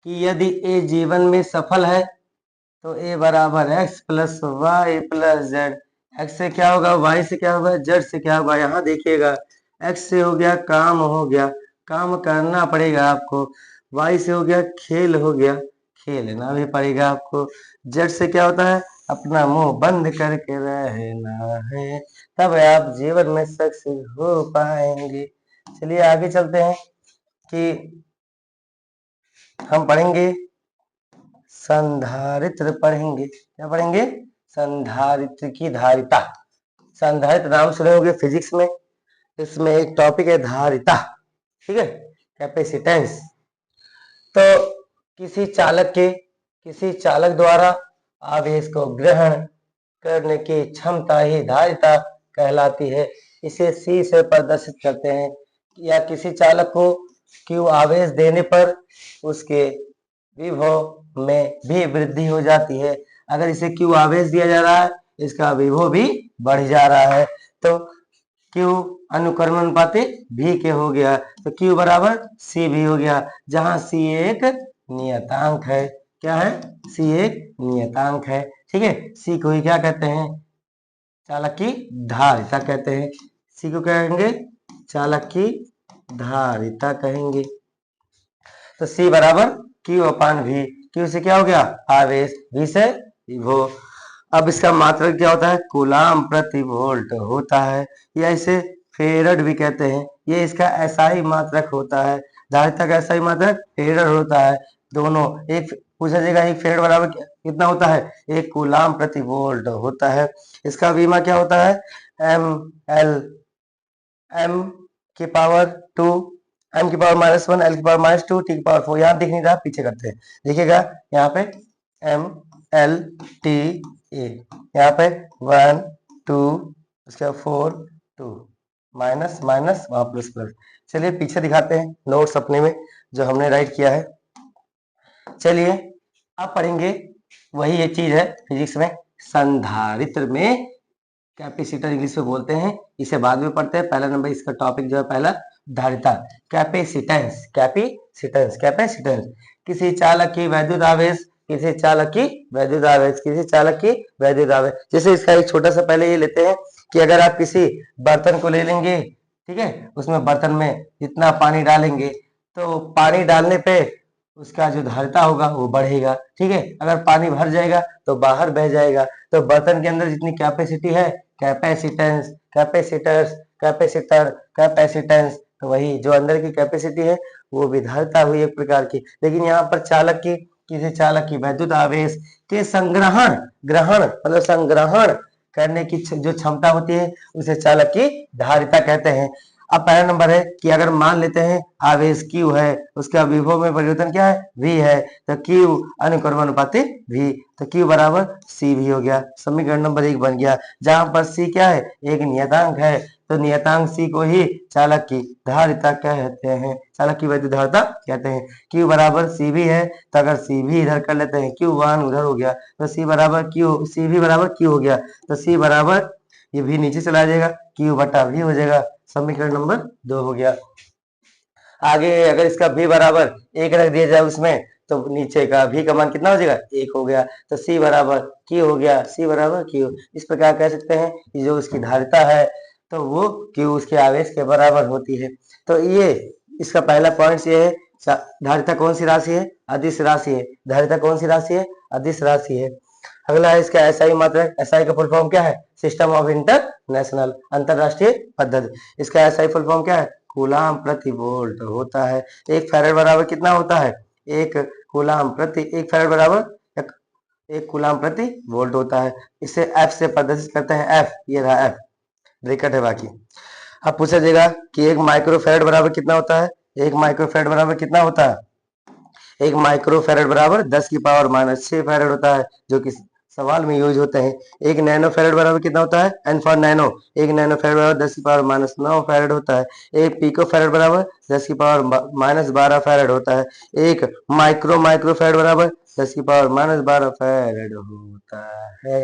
कि यदि ए जीवन में सफल है तो ए बराबर X plus Y plus Z. X से क्या होगा, वाई से क्या होगा, जेड से क्या होगा। यहाँ देखिएगा एक्स से हो गया काम, हो गया काम करना पड़ेगा आपको। वाई से हो गया खेल, हो गया खेलना भी पड़ेगा आपको। जेड से क्या होता है, अपना मुंह बंद करके रहना है, तब आप जीवन में सक्सेस हो पाएंगे। चलिए आगे चलते हैं कि हम पढ़ेंगे संधारित्र पढ़ेंगे। क्या पढ़ेंगे, संधारित्र की धारिता। संधारित्र नाम सुने होंगे फिजिक्स में, इसमें एक टॉपिक है धारिता, ठीक है, कैपेसिटेंस। तो किसी चालक द्वारा आवेश को ग्रहण करने की क्षमता ही धारिता कहलाती है। इसे सी से प्रदर्शित करते हैं, या किसी चालक को क्यू आवेश देने पर उसके विभव में भी वृद्धि हो जाती है। अगर इसे क्यू आवेश दिया जा रहा है, इसका विभव भी बढ़ जा रहा है। तो क्यू अनुक्रमणपाती भी के हो गया, तो क्यू बराबर सी भी हो गया, जहां सी एक नियतांक है। क्या है, सी एक नियतांक है, ठीक है। सी को ही क्या कहते हैं, चालक की धारिता कहते हैं। सी को क्या कहेंगे, चालक की धारिता कहेंगे। तो सी बराबर क्यू अपान वी। क्यू से क्या हो गया, आवेश, वी से विभव। अब इसका मात्रक क्या होता है, कूलाम प्रति वोल्ट होता है, या इसे फेरड भी कहते हैं। ये इसका एसआई मात्रक होता है, धारिता का एसआई मात्रक फेरड होता है। दोनों एक पूछा जाएगा, एक फेरड बराबर कितना होता है, एक कूलाम प्रति वोल्ट होता है। इसका बीमा क्या होता है, एम एल, एम की पावर 2, एम की पावर -1, एल की पावर -2, टी की पावर 4। यहाँ दिख नहीं रहा, पीछे करते हैं, देखिएगा यहाँ पे एम एल टी ए, यहाँ पे 1 2, उसके बाद 4 2, माइनस माइनस वहां प्लस प्लस। चलिए पीछे दिखाते हैं नोट्स अपने में जो हमने राइट किया है। चलिए अब पढ़ेंगे, वही ये चीज है फिजिक्स में, संधारित्र में कैपेसिटर इंग्लिश में बोलते हैं, इसे बाद में पढ़ते हैं। पहला नंबर इसका टॉपिक जो है, पहला धारिता, कैपेसिटेंस। कैपेसिटेंस, कैपेसिटेंस किसी चालक की वैद्युत आवेश, किसी चालक की वैद्युत आवेश, किसी चालक की वैद्युत आवेश। जैसे इसका एक छोटा सा पहले ये लेते हैं कि अगर आप किसी बर्तन को ले लेंगे, ठीक है, उसमें बर्तन में जितना पानी डालेंगे, तो पानी डालने पे उसका जो धारिता होगा वो बढ़ेगा, ठीक है। अगर पानी भर जाएगा तो बाहर बह जाएगा। तो बर्तन के अंदर जितनी कैपेसिटी है, कैपेसिटेंस, कैपेसिटर्स, कैपेसिटर, कैपेसिटेंस, तो वही जो अंदर की कैपेसिटी है वो भी धारिता हुई एक प्रकार की। लेकिन यहाँ पर चालक की, किसी चालक की वैद्युत आवेश के संग्रहण, ग्रहण मतलब संग्रहण करने की जो क्षमता होती है उसे चालक की धारिता कहते हैं। अब पहला नंबर है कि अगर मान लेते हैं आवेश Q है, उसका विभव में परिवर्तन क्या है, V है, तो Q अनुक्रमानुपाती V, तो Q बराबर C भी हो गया। समीकरण नंबर 1 बन गया, जहां पर C क्या है, एक नियतांक है, तो नियतांक C को ही चालक की धारिता कहते हैं, चालक की वैद्युत धारिता कहते हैं। Q बराबर C भी है, तो अगर C भी इधर कर लेते हैं, Q1 उधर हो गया, तो C बराबर Q, C भी बराबर Q हो गया, तो C बराबर ये भी नीचे चला जाएगा, Q बटा V हो जाएगा। समीकरण नंबर 2 हो गया। आगे अगर इसका V बराबर 1 रख दिया जाए उसमें, तो नीचे का V का मान कितना हो जाएगा, 1 हो गया, तो C बराबर Q हो गया, C बराबर Q। इस प्रकार कह सकते हैं कि जो उसकी धारिता है तो वो Q उसके आवेश के बराबर होती है। तो ये इसका पहला पॉइंट ये है, धारिता कौन सी राशि है, अदिश राशि है। धारिता कौन सी राशि है, अदिश राशि है। अगला है इसका एसआई मात्रक। एसआई का फुल फॉर्म क्या है, सिस्टम ऑफ इंटरनेशनल, अंतरराष्ट्रीय पद्धति। इसका एसआई फुल फॉर्म क्या है, कूलाम प्रति वोल्ट होता है। एक फैराड बराबर कितना होता है, एक कूलाम प्रति, एक फैराड बराबर एक कूलाम प्रति वोल्ट होता है। इसे एफ से प्रदर्शित करते हैं, एफ, ये रहा एफ, ब्रैकेट है बाकी। अब पूछा जाएगा कि एक माइक्रोफैराड बराबर कितना होता है, एक माइक्रोफैराड बराबर कितना होता है, एक माइक्रोफैराड बराबर 10 की पावर -6 फैराड होता है, जो कि सवाल में यूज होते हैं। एक नैनो फैराड बराबर कितना होता है, एन फॉर नैनो, एक नैनो फैराड बराबर 10 की पावर -9 फैराड होता है। एक पिको फैराड बराबर 10 की पावर -12 फैराड होता है। एक माइक्रो फैराड बराबर 10 की पावर -12 फैराड होता है।